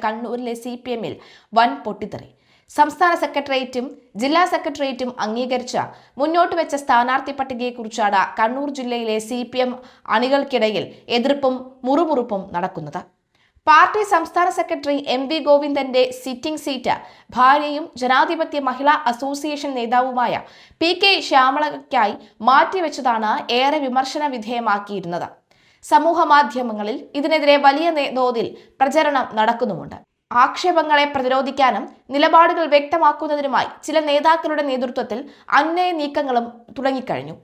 കണ്ണൂരിലെ CPM-ൽ വൻ പൊട്ടിത്തെറി. സംസ്ഥാന സെക്രട്ടേറിയറ്റും ജില്ലാ സെക്രട്ടേറിയറ്റും അംഗീകരിച്ച മുന്നോട്ട് വെച്ച സ്ഥാനാർത്ഥി പട്ടികയെക്കുറിച്ചാണ് കണ്ണൂർ ജില്ലയിലെ CPM അണികൾക്കിടയിൽ എതിർപ്പും മുറുമുറുപ്പും നടക്കുന്നത്. പാർട്ടി സംസ്ഥാന സെക്രട്ടറി MV ഗോവിന്ദന്റെ സിറ്റിംഗ് സീറ്റ് ഭാര്യയും ജനാധിപത്യ മഹിളാ അസോസിയേഷൻ നേതാവുമായ PK ശ്യാമളയ്ക്കായി മാറ്റിവെച്ചതാണ് ഏറെ വിമർശന വിധേയമാക്കിയിരുന്നത്. സമൂഹ മാധ്യമങ്ങളിൽ ഇതിനെതിരെ വലിയ തോതിൽ പ്രചരണം നടക്കുന്നുമുണ്ട്. ആക്ഷേപങ്ങളെ പ്രതിരോധിക്കാനും നിലപാടുകൾ വ്യക്തമാക്കുന്നതിനുമായി ചില നേതാക്കളുടെ നേതൃത്വത്തിൽ അന്വയ നീക്കങ്ങളും തുടങ്ങിക്കഴിഞ്ഞു.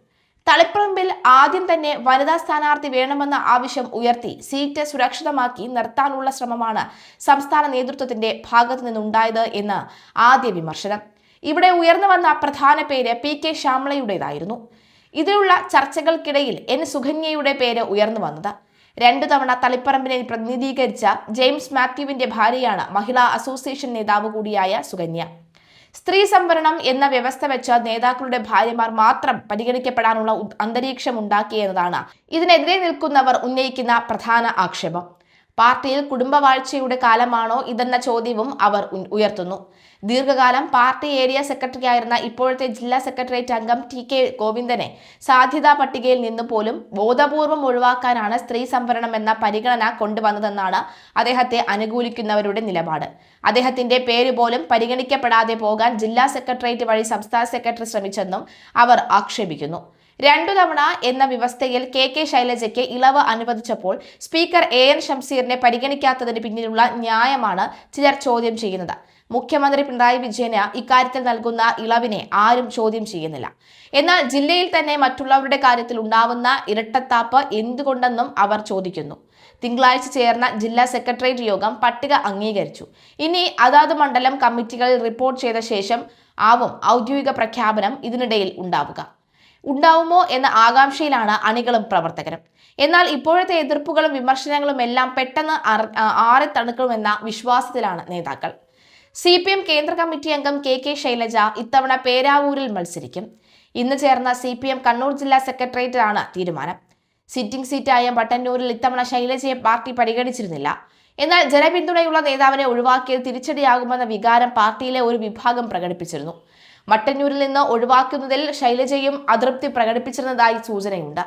തളിപ്പറമ്പിൽ ആദ്യം തന്നെ വനിതാ സ്ഥാനാർത്ഥി വേണമെന്ന ആവശ്യം ഉയർത്തി സീറ്റ് സുരക്ഷിതമാക്കി നിർത്താനുള്ള ശ്രമമാണ് സംസ്ഥാന നേതൃത്വത്തിന്റെ ഭാഗത്തു നിന്നുണ്ടായത് എന്ന് ആദ്യ വിമർശനം. ഇവിടെ ഉയർന്നു വന്ന പ്രധാന പേര് PK ശ്യാമളയുടേതായിരുന്നു. ഇതിലുള്ള ചർച്ചകൾക്കിടയിൽ സുകന്യയുടെ പേര് ഉയർന്നു വന്നത്. 2 തവണ തളിപ്പറമ്പിനെ പ്രതിനിധീകരിച്ച ജെയിംസ് മാത്യുവിന്റെ ഭാര്യയാണ് മഹിളാ അസോസിയേഷൻ നേതാവ് കൂടിയായ സുകന്യ. സ്ത്രീ സംവരണം എന്ന വ്യവസ്ഥ വെച്ച നേതാക്കളുടെ ഭാര്യമാർ മാത്രം പരിഗണിക്കപ്പെടാനുള്ള അന്തരീക്ഷം ഉണ്ടാക്കിയെന്നതാണ് ഇതിനെതിരെ നിൽക്കുന്നവർ ഉന്നയിക്കുന്ന പ്രധാന ആക്ഷേപം. പാർട്ടിയിൽ കുടുംബവാഴ്ചയുടെ കാലമാണോ ഇതെന്ന ചോദ്യവും അവർ ഉയർത്തുന്നു. ദീർഘകാലം പാർട്ടി ഏരിയ സെക്രട്ടറിയായിരുന്ന ഇപ്പോഴത്തെ ജില്ലാ സെക്രട്ടേറിയറ്റ് അംഗം TK ഗോവിന്ദനെ സാധ്യതാ പട്ടികയിൽ നിന്ന് പോലും ബോധപൂർവം ഒഴിവാക്കാനാണ് സ്ത്രീ സംവരണം എന്ന പരിഗണന കൊണ്ടുവന്നതെന്നാണ് അദ്ദേഹത്തെ അനുകൂലിക്കുന്നവരുടെ നിലപാട്. അദ്ദേഹത്തിന്റെ പേര് പോലും പരിഗണിക്കപ്പെടാതെ പോകാൻ ജില്ലാ സെക്രട്ടേറിയറ്റ് വഴി സംസ്ഥാന സെക്രട്ടറി ശ്രമിച്ചെന്നും അവർ ആക്ഷേപിക്കുന്നു. 2 തവണ എന്ന വ്യവസ്ഥയിൽ KK ശൈലജയ്ക്ക് ഇളവ് അനുവദിച്ചപ്പോൾ സ്പീക്കർ AN ഷംസീറിനെ പരിഗണിക്കാത്തതിന് പിന്നിലുള്ള ന്യായമാണ് ചിലർ ചോദ്യം ചെയ്യുന്നത്. മുഖ്യമന്ത്രി പിണറായി വിജയന് ഇക്കാര്യത്തിൽ നൽകുന്ന ഇളവിനെ ആരും ചോദ്യം ചെയ്യുന്നില്ല. എന്നാൽ ജില്ലയിൽ തന്നെ മറ്റുള്ളവരുടെ കാര്യത്തിൽ ഉണ്ടാവുന്ന ഇരട്ടത്താപ്പ് എന്തുകൊണ്ടെന്നും അവർ ചോദിക്കുന്നു. തിങ്കളാഴ്ച ചേർന്ന ജില്ലാ സെക്രട്ടേറിയറ്റ് യോഗം പട്ടിക അംഗീകരിച്ചു. ഇനി അതാത് മണ്ഡലം കമ്മിറ്റികളിൽ റിപ്പോർട്ട് ചെയ്ത ശേഷം ആവും ഔദ്യോഗിക പ്രഖ്യാപനം ഇതിനിടയിൽ ഉണ്ടാവുമോ എന്ന ആകാംക്ഷയിലാണ് അണികളും പ്രവർത്തകരും. എന്നാൽ ഇപ്പോഴത്തെ എതിർപ്പുകളും വിമർശനങ്ങളും എല്ലാം പെട്ടെന്ന് ആറിത്തണുക്കുമെന്ന വിശ്വാസത്തിലാണ് നേതാക്കൾ. CPM കേന്ദ്ര കമ്മിറ്റി അംഗം KK ശൈലജ ഇത്തവണ പേരാവൂരിൽ മത്സരിക്കും. ഇന്ന് ചേർന്ന CPM കണ്ണൂർ ജില്ലാ സെക്രട്ടേറിയറ്റാണ് തീരുമാനം. സിറ്റിംഗ് സീറ്റായ മട്ടന്നൂരിൽ ഇത്തവണ ശൈലജയെ പാർട്ടി പരിഗണിച്ചിരുന്നില്ല. എന്നാൽ ജനപിന്തുണയുള്ള നേതാവിനെ ഒഴിവാക്കിയത് തിരിച്ചടിയാകുമെന്ന വികാരം പാർട്ടിയിലെ ഒരു വിഭാഗം പ്രകടിപ്പിച്ചിരുന്നു. മട്ടന്നൂരിൽ നിന്ന് ഒഴിവാക്കുന്നതിൽ ശൈലജയും അതൃപ്തി പ്രകടിപ്പിച്ചിരുന്നതായി സൂചനയുണ്ട്.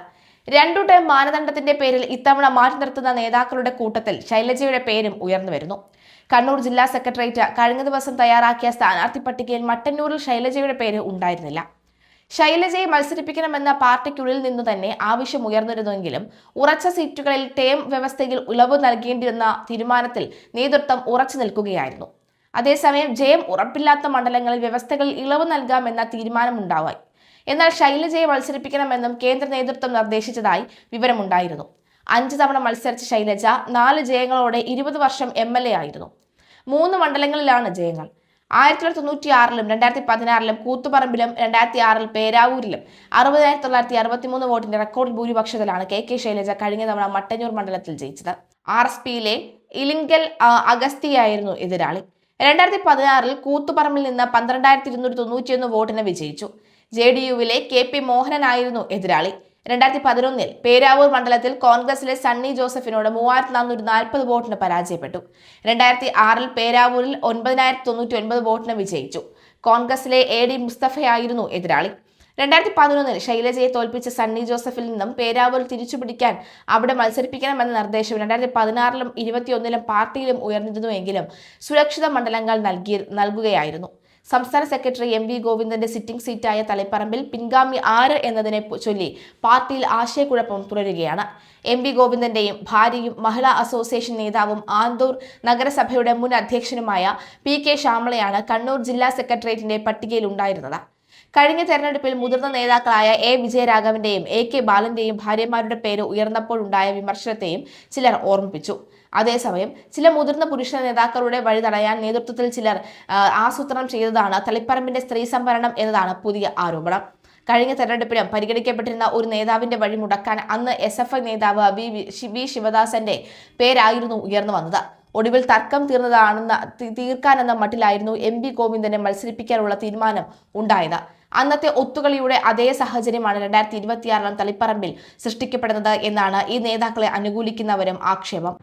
2 ടേം മാനദണ്ഡത്തിന്റെ പേരിൽ ഇത്തവണ മാറ്റി നിർത്തുന്ന നേതാക്കളുടെ കൂട്ടത്തിൽ ശൈലജയുടെ പേരും ഉയർന്നു വരുന്നു. കണ്ണൂർ ജില്ലാ സെക്രട്ടേറിയറ്റ് കഴിഞ്ഞ ദിവസം തയ്യാറാക്കിയ സ്ഥാനാർത്ഥി പട്ടികയിൽ മട്ടന്നൂരിൽ ശൈലജയുടെ പേര് ഉണ്ടായിരുന്നില്ല. ശൈലജയെ മത്സരിപ്പിക്കണമെന്ന പാർട്ടിക്കുള്ളിൽ നിന്നു തന്നെ ആവശ്യം ഉയർന്നിരുന്നുവെങ്കിലും ഉറച്ച സീറ്റുകളിൽ ടേം വ്യവസ്ഥയിൽ ഇളവ് നൽകേണ്ടിയിരുന്ന തീരുമാനത്തിൽ നേതൃത്വം ഉറച്ചു നിൽക്കുകയായിരുന്നു. അതേസമയം ജയം ഉറപ്പില്ലാത്ത മണ്ഡലങ്ങളിൽ വ്യവസ്ഥകളിൽ ഇളവ് നൽകാമെന്ന തീരുമാനമുണ്ടായി. എന്നാൽ ശൈലജയെ മത്സരിപ്പിക്കണമെന്നും കേന്ദ്ര നേതൃത്വം നിർദ്ദേശിച്ചതായി വിവരമുണ്ടായിരുന്നു. 5 തവണ മത്സരിച്ച ശൈലജ 4 ജയങ്ങളോടെ 20 വർഷം MLA ആയിരുന്നു. 3 മണ്ഡലങ്ങളിലാണ് ജയങ്ങൾ. 1996-ലും 2016-ലും കൂത്തുപറമ്പിലും 2006-ൽ പേരാവൂരിലും 60,963 വോട്ടിന്റെ റെക്കോർഡ് ഭൂരിപക്ഷത്തിലാണ് KK ശൈലജ കഴിഞ്ഞ തവണ മട്ടന്നൂർ മണ്ഡലത്തിൽ ജയിച്ചത്. RSPയിലെ ഇലിങ്കൽ അഗസ്തിയായിരുന്നു എതിരാളി. 2016-ൽ കൂത്തുപറമ്പിൽ നിന്ന് 12,291 വോട്ടിന് വിജയിച്ചു. JDU-വിലെ KP മോഹനനായിരുന്നു എതിരാളി. 2011-ൽ പേരാവൂർ മണ്ഡലത്തിൽ കോൺഗ്രസിലെ സണ്ണി ജോസഫിനോട് 3,440 വോട്ടിന് പരാജയപ്പെട്ടു. 2006-ൽ പേരാവൂരിൽ 9,099 വോട്ടിന് വിജയിച്ചു. കോൺഗ്രസിലെ AD മുസ്തഫയായിരുന്നു എതിരാളി. 2011-ൽ ശൈലജയെ തോൽപ്പിച്ച സണ്ണി ജോസഫിൽ നിന്നും പേരാവൂർ തിരിച്ചുപിടിക്കാൻ അവിടെ മത്സരിപ്പിക്കണമെന്ന നിർദ്ദേശം 2016-ലും 2021-ലും പാർട്ടിയിലും ഉയർന്നിരുന്നുവെങ്കിലും സുരക്ഷിത മണ്ഡലങ്ങൾ നൽകുകയായിരുന്നു. സംസ്ഥാന സെക്രട്ടറി MV ഗോവിന്ദന്റെ സിറ്റിംഗ് സീറ്റായ തളിപ്പറമ്പിൽ പിൻഗാമി ആര് എന്നതിനെ ചൊല്ലി പാർട്ടിയിൽ ആശയക്കുഴപ്പം തുടരുകയാണ്. MV ഗോവിന്ദന്റെയും ഭാര്യയും മഹിളാ അസോസിയേഷൻ നേതാവും ആന്തൂർ നഗരസഭയുടെ മുൻ അധ്യക്ഷനുമായ PK ശ്യാമളയാണ് കണ്ണൂർ ജില്ലാ സെക്രട്ടേറിയറ്റിന്റെ പട്ടികയിൽ ഉണ്ടായിരുന്നത്. കഴിഞ്ഞ തെരഞ്ഞെടുപ്പിൽ മുതിർന്ന നേതാക്കളായ A വിജയരാഘവന്റെയും AK ബാലന്റെയും ഭാര്യമാരുടെ പേര് ഉയർന്നപ്പോഴുണ്ടായ വിമർശനത്തെയും ചിലർ ഓർമ്മിപ്പിച്ചു. അതേസമയം ചില മുതിർന്ന പുരുഷ നേതാക്കളുടെ വഴി തടയാൻ നേതൃത്വത്തിൽ ചിലർ ആസൂത്രണം ചെയ്തതാണ് തളിപ്പറമ്പിന്റെ സ്ത്രീ സംവരണം എന്നതാണ് പുതിയ ആരോപണം. കഴിഞ്ഞ തെരഞ്ഞെടുപ്പിലും പരിഗണിക്കപ്പെട്ടിരുന്ന ഒരു നേതാവിന്റെ വഴി മുടക്കാൻ അന്ന് SFI നേതാവ് V ശിവദാസന്റെ പേരായിരുന്നു ഉയർന്നു വന്നത്. ഒടുവിൽ തർക്കം തീർക്കാനെന്ന മട്ടിലായിരുന്നു MV ഗോവിന്ദനെ മത്സരിപ്പിക്കാനുള്ള തീരുമാനം ഉണ്ടായത്. അന്നത്തെ ഒത്തുകളിയുടെ അതേ സാഹചര്യമാണ് 2026-ലും തളിപ്പറമ്പിൽ സൃഷ്ടിക്കപ്പെടുന്നത് എന്നാണ് ഈ നേതാക്കളെ അനുകൂലിക്കുന്നവരും ആക്ഷേപം.